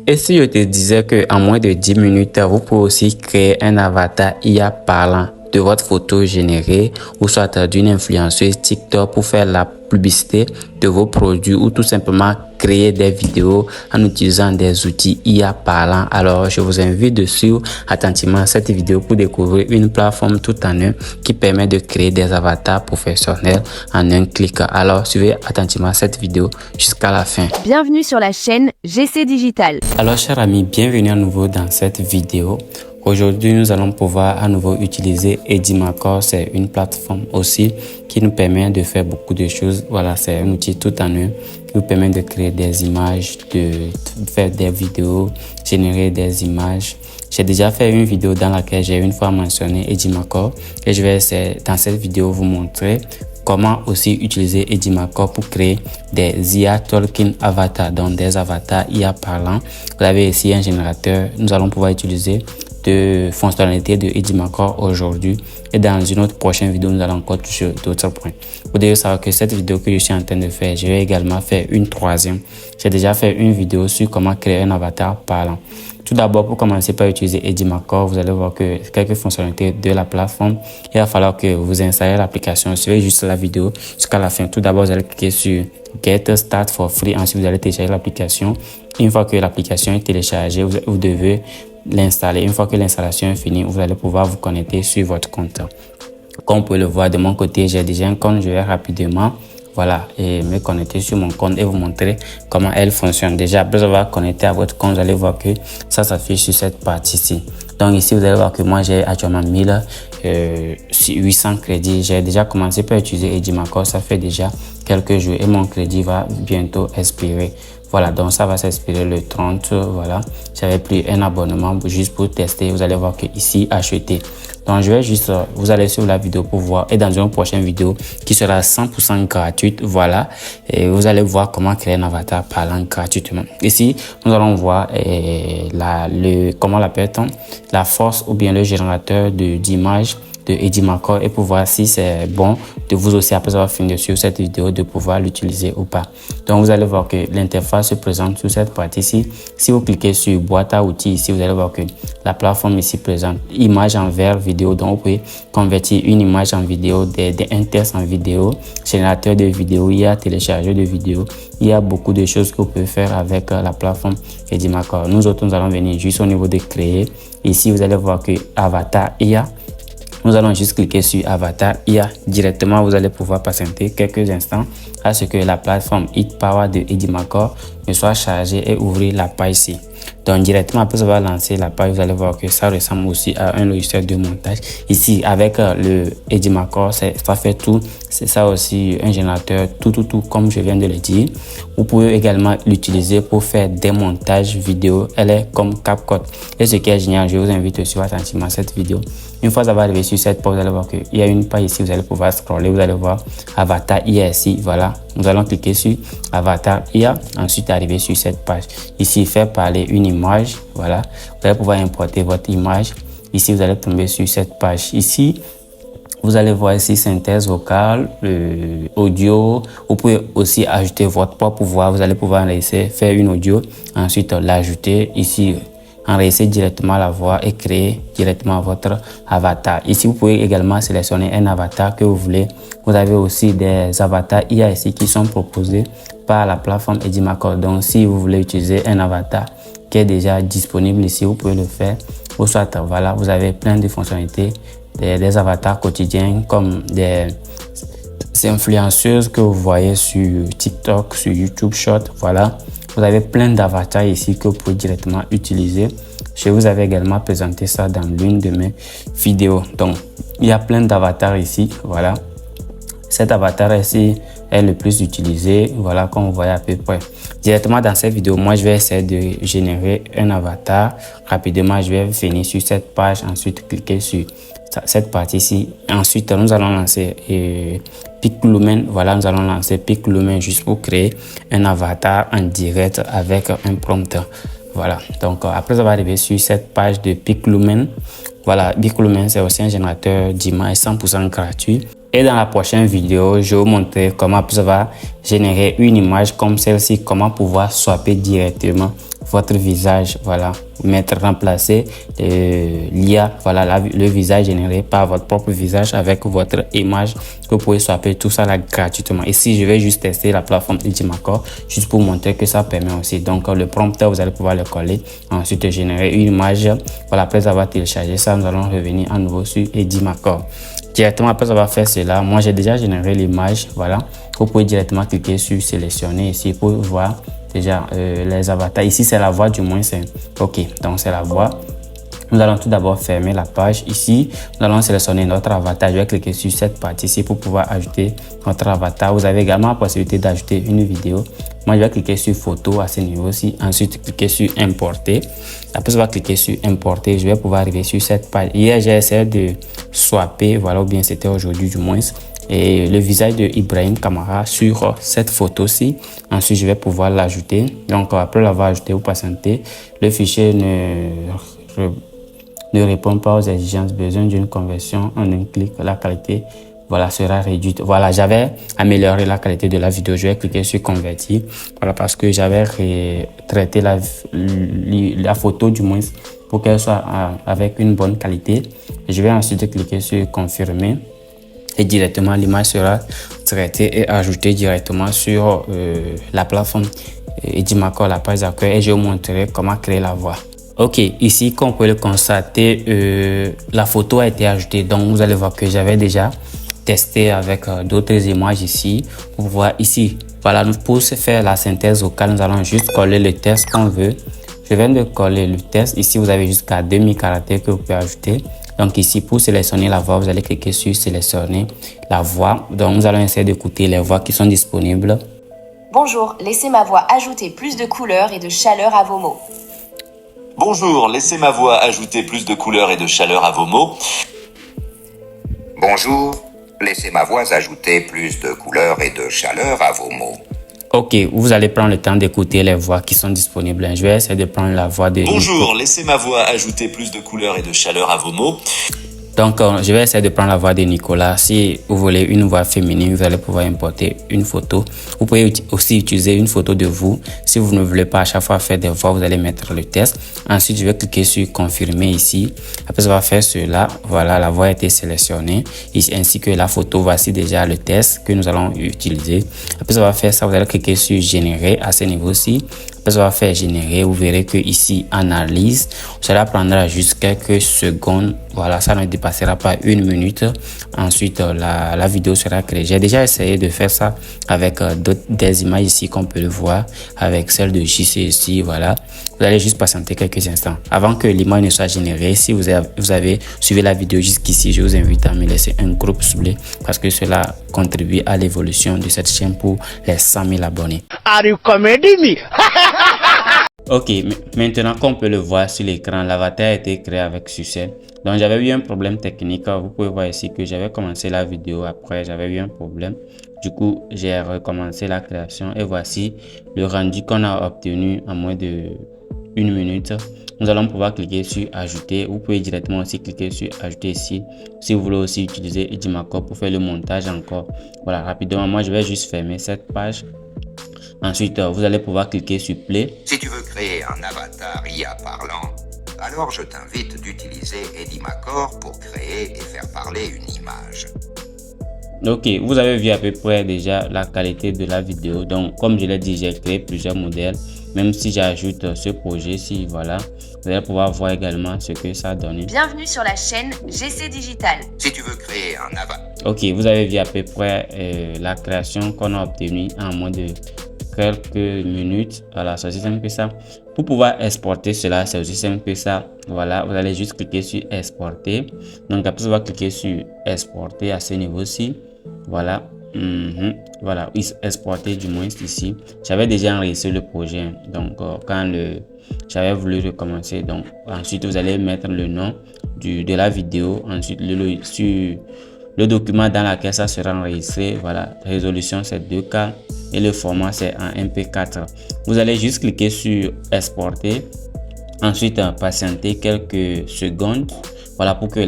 Et si je te disais qu'en moins de 10 minutes, vous pouvez aussi créer un avatar IA parlant de votre photo générée ou soit d'une influenceuse TikTok pour faire la publicité de vos produits ou tout simplement créer des vidéos en utilisant des outils IA parlants. Alors, je vous invite de suivre attentivement cette vidéo pour découvrir une plateforme tout en un qui permet de créer des avatars professionnels en un clic. Alors, suivez attentivement cette vidéo jusqu'à la fin. Bienvenue sur la chaîne GC Digital. Alors, chers amis, bienvenue à nouveau dans cette vidéo. Aujourd'hui, nous allons pouvoir à nouveau utiliser Edimacore. C'est une plateforme aussi qui nous permet de faire beaucoup de choses. Voilà, c'est un outil tout en un qui vous permet de créer des images, de faire des vidéos, générer des images. J'ai déjà fait une vidéo dans laquelle j'ai une fois mentionné Edimacore et je vais essayer dans cette vidéo vous montrer comment aussi utiliser Edimacore pour créer des IA Talking Avatars, donc des avatars IA parlants. Vous avez ici un générateur. Nous allons pouvoir utiliser de fonctionnalités de Edimacore aujourd'hui et dans une autre prochaine vidéo nous allons encore toucher d'autres points. Vous devez savoir que cette vidéo que je suis en train de faire, je vais également faire une troisième. J'ai déjà fait une vidéo sur comment créer un avatar parlant. Tout d'abord, pour commencer par utiliser Edimacore, vous allez voir que quelques fonctionnalités de la plateforme. Il va falloir que vous installez l'application. Suivez juste la vidéo jusqu'à la fin. Tout d'abord, vous allez cliquer sur Get Start for Free. Ensuite, vous allez télécharger l'application. Une fois que l'application est téléchargée, vous devez l'installer. Une fois que l'installation est finie, vous allez pouvoir vous connecter sur votre compte. Comme vous pouvez le voir de mon côté, j'ai déjà un compte. Je vais rapidement et me connecter sur mon compte et vous montrer comment elle fonctionne. Déjà, après avoir connecté à votre compte, vous allez voir que ça s'affiche sur cette partie-ci. Donc ici, vous allez voir que moi, j'ai actuellement 1800 crédits. J'ai déjà commencé par utiliser Edimacore. Ça fait déjà quelques jours et mon crédit va bientôt expirer. Voilà, donc ça va s'expirer le 30. Voilà, j'avais pris un abonnement juste pour tester. Vous allez voir que ici, acheter. Donc, je vais juste, vous allez suivre la vidéo pour voir et dans une prochaine vidéo qui sera 100% gratuite. Voilà, et vous allez voir comment créer un avatar parlant gratuitement. Ici, nous allons voir comment l'appelle-t-on, la force ou bien le générateur d'images de Edimacore et pour voir si c'est bon de vous aussi, après avoir fini sur cette vidéo, de pouvoir l'utiliser ou pas. Donc, vous allez voir que l'interface se présente sur cette partie-ci. Si vous cliquez sur boîte à outils ici, vous allez voir que la plateforme ici présente image en vers vidéo. Donc, vous pouvez convertir une image en vidéo, un texte en vidéo, générateur de vidéo, il y a téléchargeur de vidéo. Il y a beaucoup de choses que vous pouvez faire avec la plateforme Edimacore. Nous autres, nous allons venir juste au niveau de créer. Ici, vous allez voir que avatar IA. Nous allons juste cliquer sur Avatar IA. Directement, vous allez pouvoir patienter quelques instants à ce que la plateforme HitPower de Edimacore ne soit chargée et ouvrir la page ici. Donc, directement après avoir lancé la page, vous allez voir que ça ressemble aussi à un logiciel de montage. Ici, avec le Edimacore, ça fait tout. C'est ça aussi un générateur, tout, comme je viens de le dire. Vous pouvez également l'utiliser pour faire des montages vidéo. Elle est comme CapCut. Et ce qui est génial, je vous invite à suivre attentivement cette vidéo. Une fois que vous arrivé sur cette page, vous allez voir qu'il y a une page ici, vous allez pouvoir scroller, vous allez voir Avatar IA ici, voilà. Nous allons cliquer sur Avatar IA, ensuite arriver sur cette page. Ici, faire parler une image, voilà. Vous allez pouvoir importer votre image. Ici, vous allez tomber sur cette page. Ici, vous allez voir ici synthèse vocale, audio. Vous pouvez aussi ajouter votre propre voix. Vous allez pouvoir laisser faire une audio, ensuite l'ajouter ici. Enregistrer directement la voix et créer directement votre avatar. Ici, vous pouvez également sélectionner un avatar que vous voulez. Vous avez aussi des avatars IA ici qui sont proposés par la plateforme Edimacore. Donc, si vous voulez utiliser un avatar qui est déjà disponible ici, vous pouvez le faire. Ou soit, voilà, vous avez plein de fonctionnalités, des avatars quotidiens comme des influenceuses que vous voyez sur TikTok, sur YouTube Short, voilà. Vous avez plein d'avatars ici que vous pouvez directement utiliser. Je vous avais également présenté ça dans l'une de mes vidéos. Donc, il y a plein d'avatars ici. Voilà. Cet avatar ici est le plus utilisé. Voilà, comme vous voyez à peu près. Directement dans cette vidéo, moi, je vais essayer de générer un avatar. Rapidement, je vais venir sur cette page. Ensuite, cliquer sur cette partie-ci. Ensuite, nous allons lancer PicLumen. Voilà, nous allons lancer PicLumen juste pour créer un avatar en direct avec un prompt. Voilà, donc après avoir arrivé sur cette page de PicLumen, voilà, PicLumen c'est aussi un générateur d'images 100% gratuit. Et dans la prochaine vidéo, je vais vous montrer comment pouvoir générer une image comme celle-ci, comment pouvoir swapper directement votre visage, voilà, remplacer l'IA, voilà, le visage généré par votre propre visage avec votre image que vous pouvez swapper tout ça là gratuitement. Ici, je vais juste tester la plateforme Edimacore juste pour montrer que ça permet aussi. Donc, le prompteur, vous allez pouvoir le coller, ensuite générer une image. Voilà, après avoir téléchargé ça, nous allons revenir à nouveau sur Edimacore. Directement après avoir fait cela, moi j'ai déjà généré l'image, voilà. Vous pouvez directement cliquer sur sélectionner ici pour voir déjà les avatars. Ici c'est la voix, du moins c'est ok, donc c'est la voix. Nous allons tout d'abord fermer la page. Ici, nous allons sélectionner notre avatar. Je vais cliquer sur cette partie ici pour pouvoir ajouter notre avatar. Vous avez également la possibilité d'ajouter une vidéo. Moi, je vais cliquer sur photo à ce niveau-ci. Ensuite, cliquer sur importer. Après, je vais cliquer sur importer. Je vais pouvoir arriver sur cette page. Hier, j'ai essayé de swapper, voilà, ou bien c'était aujourd'hui du moins, et le visage de Ibrahim Kamara sur cette photo-ci. Ensuite, je vais pouvoir l'ajouter. Donc, après l'avoir ajouté, vous patientez. Le fichier ne répond pas aux exigences, besoin d'une conversion en un clic, la qualité voilà sera réduite. Voilà, j'avais amélioré la qualité de la vidéo. Je vais cliquer sur convertir, voilà, parce que j'avais traité la photo du moins pour qu'elle soit avec une bonne qualité. Je vais ensuite cliquer sur confirmer et directement l'image sera traitée et ajoutée directement sur la plateforme Edimacore, la page d'accueil, et je vais vous montrer comment créer la voix. Ok, ici comme vous pouvez le constater, la photo a été ajoutée. Donc vous allez voir que j'avais déjà testé avec d'autres images ici. Pour voir ici, voilà, pour se faire la synthèse vocale, nous allons juste coller le texte qu'on veut. Je viens de coller le texte. Ici, vous avez jusqu'à 2000 caractères que vous pouvez ajouter. Donc ici, pour sélectionner la voix, vous allez cliquer sur sélectionner la voix. Donc nous allons essayer d'écouter les voix qui sont disponibles. Bonjour, laissez ma voix ajouter plus de couleur et de chaleur à vos mots. Bonjour, laissez ma voix ajouter plus de couleur et de chaleur à vos mots. Bonjour, laissez ma voix ajouter plus de couleur et de chaleur à vos mots. Ok, vous allez prendre le temps d'écouter les voix qui sont disponibles. Je vais essayer de prendre la voix de... Bonjour, laissez ma voix ajouter plus de couleur et de chaleur à vos mots. Donc, je vais essayer de prendre la voix de Nicolas. Si vous voulez une voix féminine, vous allez pouvoir importer une photo. Vous pouvez aussi utiliser une photo de vous. Si vous ne voulez pas à chaque fois faire des voix, vous allez mettre le test. Ensuite, je vais cliquer sur confirmer ici. Après avoir fait cela, voilà, la voix a été sélectionnée ainsi que la photo. Voici déjà le test que nous allons utiliser. Après avoir fait ça, vous allez cliquer sur générer à ce niveau-ci. Après avoir fait générer, vous verrez que ici analyse, cela prendra juste quelques secondes. Voilà, ça ne dépassera pas 1 minute. Ensuite, la vidéo sera créée. J'ai déjà essayé de faire ça avec des images ici, qu'on peut le voir, avec celle de JC ici. Voilà, vous allez juste patienter quelques instants avant que l'image ne soit générée. Si vous avez suivi la vidéo jusqu'ici, je vous invite à me laisser un gros pouce bleu parce que cela contribue à l'évolution de cette chaîne pour les 100 000 abonnés. Are you kidding me? Ok, maintenant qu'on peut le voir sur l'écran, l'avatar a été créé avec succès. Donc j'avais eu un problème technique. Vous pouvez voir ici que j'avais commencé la vidéo, après j'avais eu un problème. Du coup, j'ai recommencé la création et voici le rendu qu'on a obtenu en moins de 1 minute. Nous allons pouvoir cliquer sur ajouter. Vous pouvez directement aussi cliquer sur ajouter ici. Si vous voulez aussi utiliser Edimacore pour faire le montage encore. Voilà, rapidement, moi je vais juste fermer cette page. Ensuite, vous allez pouvoir cliquer sur Play. Si tu veux créer un avatar IA parlant, alors je t'invite d'utiliser Edimacore pour créer et faire parler une image. Ok, vous avez vu à peu près déjà la qualité de la vidéo. Donc, comme je l'ai dit, j'ai créé plusieurs modèles. Même si j'ajoute ce projet-ci, voilà, vous allez pouvoir voir également ce que ça donne. Bienvenue sur la chaîne GC Digital. Si tu veux créer un avatar... Ok, vous avez vu à peu près la création qu'on a obtenue en moins de quelques minutes. Voilà, c'est aussi simple que ça. Pour pouvoir exporter cela, c'est aussi simple que ça. Voilà, vous allez juste cliquer sur exporter. Donc après, vous allez cliquer sur exporter à ce niveau-ci. Voilà. Voilà, exporter du moins ici. J'avais déjà enregistré le projet. Donc quand j'avais voulu recommencer. Donc ensuite, vous allez mettre le nom de la vidéo. Ensuite, sur le document dans lequel ça sera enregistré. Voilà, résolution c'est 2K. Et le format c'est en MP4. Vous allez juste cliquer sur exporter. Ensuite patienter quelques secondes. Voilà, pour que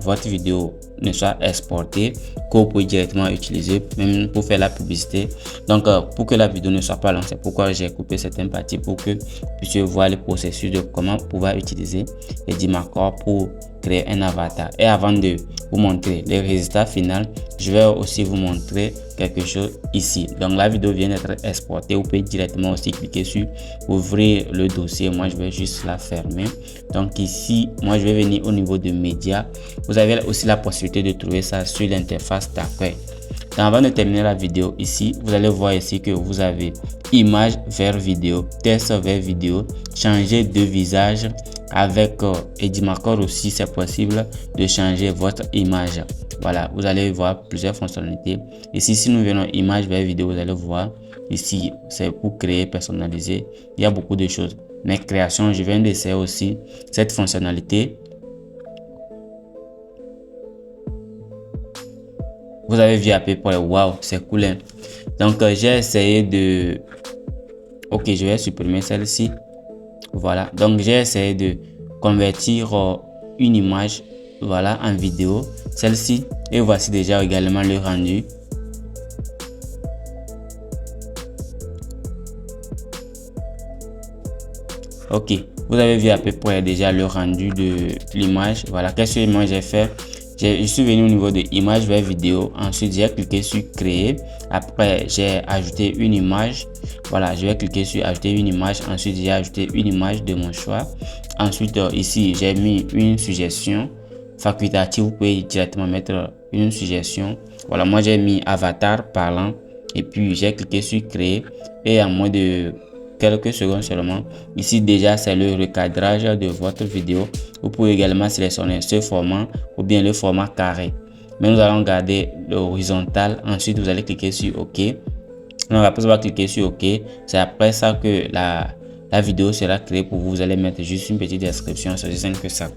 votre vidéo ne soit exporté, que vous pouvez directement utiliser, même pour faire la publicité. Donc, pour que la vidéo ne soit pas longue, c'est pourquoi j'ai coupé certaines parties pour que vous puissiez voir le processus de comment pouvoir utiliser Edimarker pour créer un avatar. Et avant de vous montrer les résultats finaux, je vais aussi vous montrer quelque chose ici. Donc la vidéo vient d'être exportée. Vous pouvez directement aussi cliquer sur ouvrir le dossier. Moi je vais juste la fermer. Donc ici, moi je vais venir au niveau de médias. Vous avez aussi la possibilité de trouver ça sur l'interface d'accueil. Donc avant de terminer la vidéo, ici vous allez voir ici que vous avez image vers vidéo, texte vers vidéo, changer de visage. Avec Edimarker aussi, c'est possible de changer votre image. Voilà, vous allez voir plusieurs fonctionnalités. Ici, si nous venons image vers vidéo, vous allez voir ici, c'est pour créer, personnaliser. Il y a beaucoup de choses. Mais création, je viens d'essayer aussi cette fonctionnalité. Vous avez vu à peu près, waouh, c'est cool. Hein? Donc, j'ai essayé de... Ok, je vais supprimer celle-ci. Voilà, donc j'ai essayé de convertir une image, voilà, en vidéo, celle-ci, et voici déjà également le rendu. Ok, vous avez vu à peu près déjà le rendu de l'image. Voilà, qu'est-ce que moi j'ai fait? Je suis venu au niveau de image vers vidéo. Ensuite, j'ai cliqué sur créer. Après, j'ai ajouté une image. Voilà, je vais cliquer sur ajouter une image. Ensuite, j'ai ajouté une image de mon choix. Ensuite, ici, j'ai mis une suggestion facultative. Vous pouvez directement mettre une suggestion. Voilà, moi, j'ai mis avatar parlant. Et puis, j'ai cliqué sur créer. Et en moins de quelques secondes seulement, ici déjà c'est le recadrage de votre vidéo. Vous pouvez également sélectionner ce format ou bien le format carré, mais nous allons garder l'horizontal. Ensuite vous allez cliquer sur OK. Donc après avoir cliqué sur OK, c'est après ça que la vidéo sera créée pour vous. Vous allez mettre juste une petite description, c'est aussi simple que ça.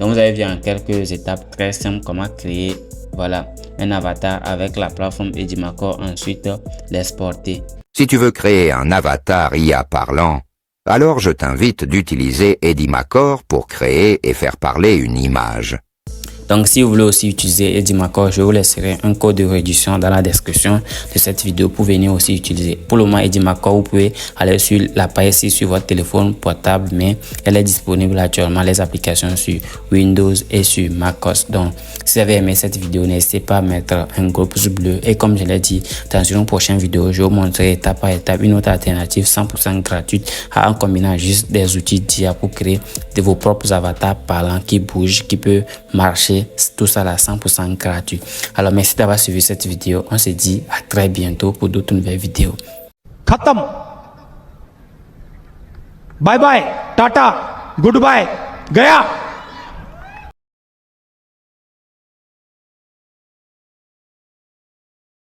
Donc vous avez vu en quelques étapes très simples comment créer, voilà, un avatar avec la plateforme Edimarker, ensuite l'exporter. Si tu veux créer un avatar IA parlant, alors je t'invite d'utiliser Edimarker pour créer et faire parler une image. Donc si vous voulez aussi utiliser Edimarker, je vous laisserai un code de réduction dans la description de cette vidéo pour venir aussi utiliser. Pour le moment, Edimarker, vous pouvez aller sur la page ici sur votre téléphone portable, mais elle est disponible actuellement les applications sur Windows et sur macOS. Donc si vous avez aimé cette vidéo, n'hésitez pas à mettre un gros pouce bleu, et comme je l'ai dit, dans une prochaine vidéo, je vais vous montrer étape par étape une autre alternative 100% gratuite en combinant juste des outils d'IA pour créer de vos propres avatars parlants qui bougent, qui peut marcher. Tout ça là 100% gratuit. Alors merci d'avoir suivi cette vidéo. On se dit à très bientôt pour d'autres nouvelles vidéos. Khatam. Bye bye. Tata. Goodbye. Gaya.